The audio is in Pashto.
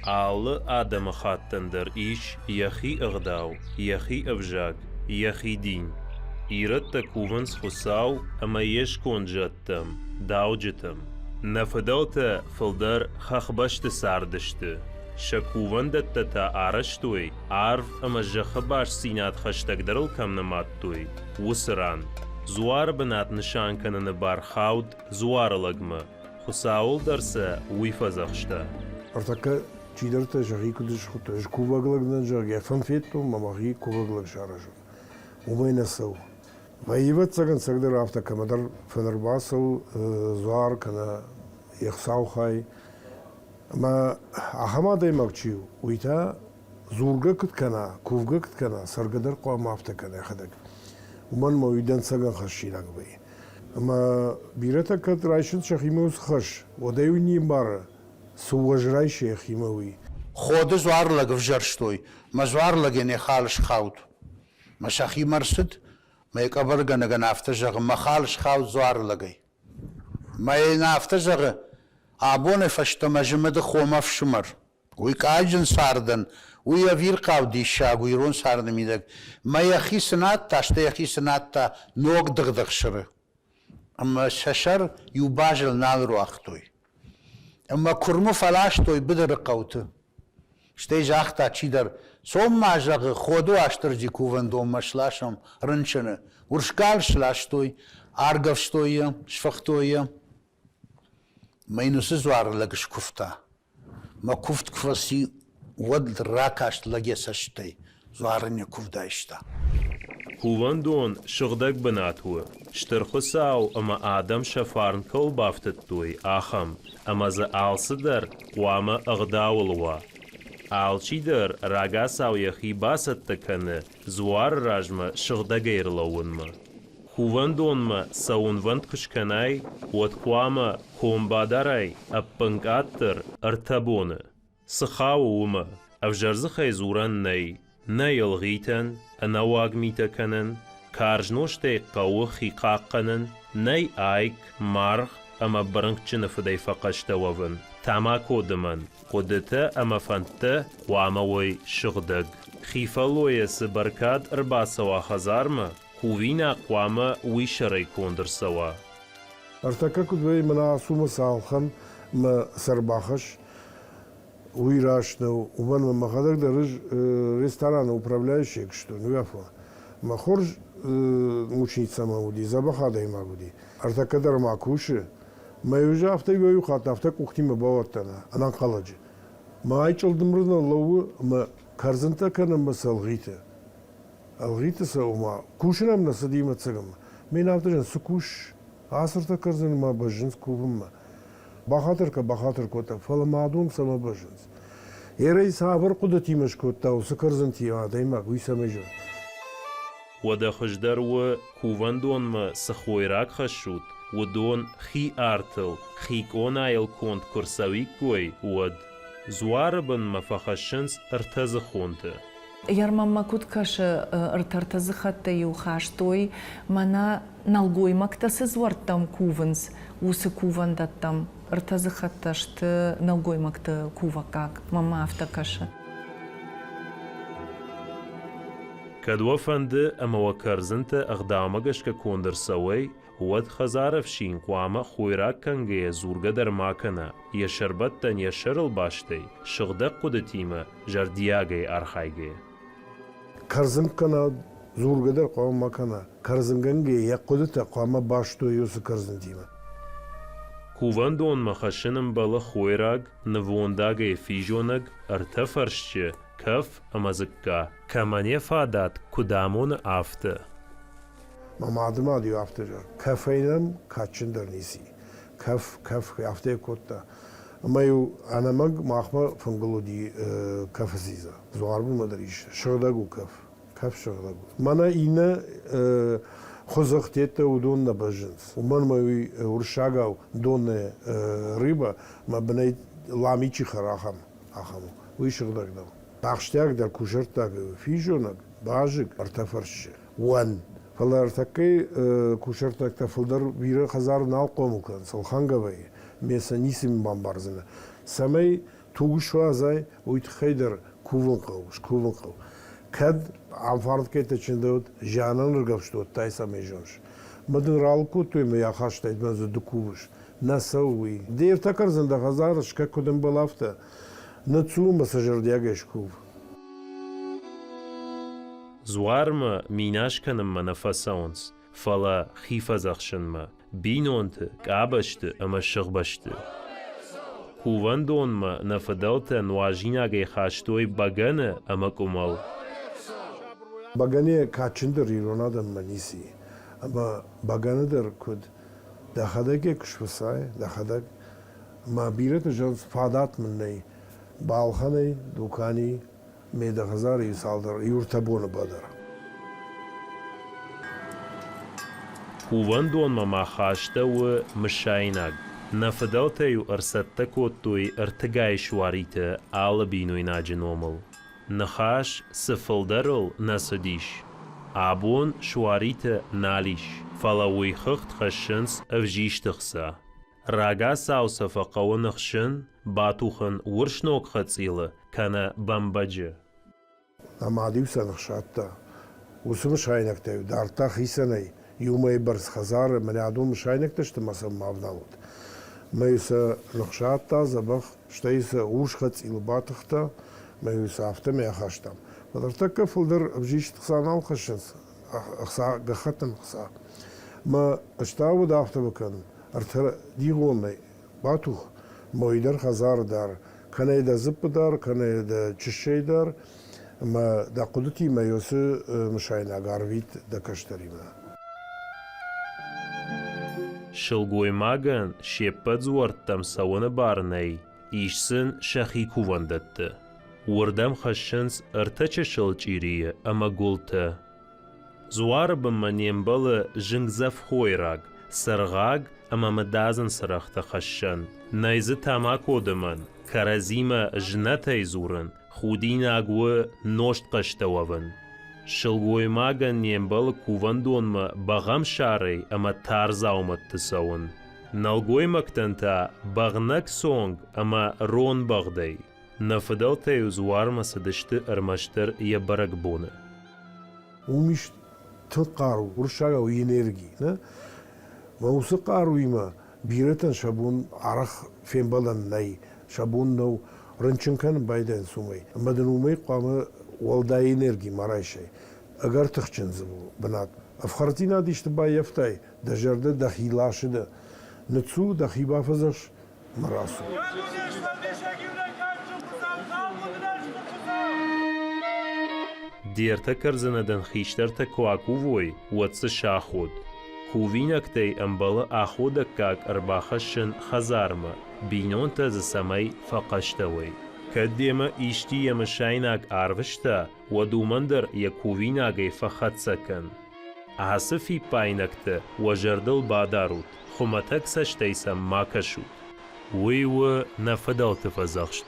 Ağlı adamı xattındır iş, yaxi ıgdav, yaxi ıvjak, yaxi din. İrat da kuvans xusav, ama yeş konjattım, davcıtım. Nafadalta fıldar xaxbaştı sardıştı. Şakuvandatta ta araştoy, arv ama jaxabaş sinat xaştagdarıl kamnamattoy. Vusran, zuar binat nişankanını barxavd, zuaralagma. Xusaul darsa uifazaqşta. Артака чидърта жаги кудиш хута, жкуваглъгна жаги, фанфето мамахи куваглъг шаражу. Умайна сау. Ваиват цаган сагдыр афта камадар фенербасыл зуар кана яхсау хай. Ама ахама даймакчиу, уйта зурга кыт кана, кувга кыт кана, саргадар қуам афта кана яхадак. Уман ма уйдан цаган хаширак бай. Ама бирата кат райшын шахимаус хаш, водайуни бара. سوژرای شیخی موی. خود زوار لگ وجرشتوی، مزوار لگی نخالش خاود. مشاخی مرسد، ما یک ابرگن اگه نافتجاق مخالش خاود زوار لگی. ما یک نافتجاق آبون فشت مجمد خومف شمر. وی کاجن ساردن، وی ویر قاودی شاگ ویرون سارد میدک. ما یخی سنات تاشته یخی سنات تا نوک دغدغ شره. اما ششر یو باجل نال رو اختوی. اما کرمو فلاش توی بدر قوته شتی جاختا چی در سوم ماجاق خودو اشتر جی کووندو مشلاشم رنچنه ورشکال شلاش توی آرگف شتوی شفختوی مینوس زوار لگش کفتا ما کفت کفسی ود راکاشت لگی سشتی زوارنی کفدایشتا Kuvandon şıgdak binatı, ştırxısav ama adam şafarn kol baftıttuy aham, ama za alsıdır kuama ıgdavulwa. Alçidir ragasav yahi basattıkanı, zuar rajma şıgdak eyrlawunma. Kuvandonma savunvant kışkanay, wat kuama kombadaray appankattır artabonu. Sıxawuma, avjarzı xayzuran nay, نایلغیتن انواگ میتکنن کارجنوشت قوه خیقاقنن نای آیک مرغ اما برنگچن فدای فقشت وون تاما کودمن قدتا اما فنتا و اما وی شغدگ خیفالوی سبرکاد اربا سوا خزارما خوینا قواما وی شرای کندر سوا ارتکا کدوی مناسوم سالخن ما سرباخش уйрашно, уман махадак дарыж ресторана управляющий, что ну я фо. Махорж мученица мауди, забахада им мауди. Артакадар макуши, маюжа авто гою хат авто кухтима бавартана, анан каладжи. Майчалдымрына лову ма карзанта кана масалгита. Алгита са ума кушинам насадима цагам. Мен автожан сукуш асырта карзан ма бажинс кубума. بخاطر کوتا فلمادون سما بجنس. یه سابر قدرتی مش کوتا و سکرزنتی آدمی مگوی سمجون. و دخشدر و کووندون ما سخویراک خشود و دون خی آرتل خی کنایل کند کرسوی کوی ود زوار بن مفخشنس ارتز خونده. Ярмамма куткашы ыртартазы хатта юхаштой мана налгой мактасы звартам куванс усы кувандаттам ыртазы хатташты налгой макты кувакак мама автакашы. كدوا فند أما وكرزنت أقدامك كوندر سوي ود خزارف شين قوامة خويراك كنجي زورغا در ماكنا يشربتن يشرل باشتي شغدق قدتيما جردياغي أرخايغي Karzım kana zurgadar qawma kana karzıngange yaqudta qawma başto yosu karzın dima. Kuvandon maxashinam bala khoirag navondage fijonag artafarshche kaf amazikka kamane fadat kudamon afte. Mamadıma diyor afterca. Kafeynam kaçındır nisi. Kaf afte kotta. Ama yu anamag mahma fungulu di kafasiza. Zuarbu madar iş. Şırdagu kaf. Kaf şırdagu. Mana ina خزختيتا ودون بجنس ومن ما ورشاغا دون ريبا ما بنيت لاميتشي خراخم اخمو ويشغدك دو باخشتاك در كوشرتاك فيجونك باجك ارتفرش وان فلا ارتكي كوشرتاك تفلدر بيرا خزار نال قومكن سلخانغا باي ميسا نيسم بامبارزنا سمي توگشوازای اویت خیدر کوون قو کد عم فرض كيتا چندود جانان رقبشتود تايسا ميجونش مدن رالكو توي ما يخاش تايت منزو دكوش نسوي دير تكر زنده غزارش كدن بلافتا نتسو مسجر دياغش كوف زوارما ميناش كنم ما نفساونس فلا خيفة زخشنما بينونت كابشت اما شغبشت كوفان دونما نفدلتا نواجيناغي خاشتوي باغانا اما كومال Bagani kaçındır ironadan manisi. Ama baganıdır kud dahadaki kuşvasay, dahadak ma biret jans fadat menney. Balxanay, dukani medahazar yusaldır yurtabonu badar. كوفان دون ما خاشتا و مشايناغ نفدلتا يو ارسطتا كوتوي ارتقاي شواريتا آل بينوي ناجنومل نخاش سفلدرل نسديش عبون شواريتا ناليش فلاوي خخت خشنس افجيش تخسا راقا ساوسا فقاو نخشن باتوخن ورشنوك خطيلة كان بامباجة Namadiv sanıxşatta. Usum şaynakta darta xisanay yumay bars khazar manadum şaynakta ştmasa mavnavut. Maysa nuxşatta zabakh shtaysa ush khats ilbatıxta maysa afta me xashtam. Badarta fulder abjish tsanal khashins. Axsa gakhatan xsa. Ma ashtawu da afta bakan. Artar digonay batuh moyder khazar dar kanayda zıpdar kanayda çişeydar ما دا قدرتي ما يوسو مشاينا غارويت دا كشتريما شلگوی ماگن شیپت زورتم سوان بارنی ایشسن شخی کوواندت وردم خشنس ارتچ شلچیریه اما گولته زوار بمنیم بل جنگزف خویراگ سرغاگ اما مدازن سرخت خشن نیزه تاما کودمن کرزیما جنتی زورن خودین آگوه نوشت قشتوون شلگوی ماگن نیم بل کوواندون ما باغم شاری اما تارزاومت تساون نلگوی مکتن تا باغنک سونگ اما رون باغدی نفدل تیو زوار ما سدشت ارمشتر یه برگ بونه ومش تقارو ورشاga و enerji ne ma usqaru ima biratan shabun araq fem balan nay shabun no رنچنکن بایدن سومی مدنومی قام والدای انرژی مرایشه اگر تخچن زبو بنات افخرتینا دیشت با یفتای دجرده دخیلاشه ده نتسو دخیبا فزش مراسو دیرتا کرزنه دن خیشتر تا کواکو وی واتس شاخود کووینک تی امبالا آخودک کاک ارباخشن خزارمه بینون تا زسمی فقشتوی کدیما ایشتی یمشایناک آروشتا و دومندر یکوویناگی فخد سکن احسفی پاینکتا و جردل بادارود خمتک سشتیسم ماکشود وی و نفدل تفزخشت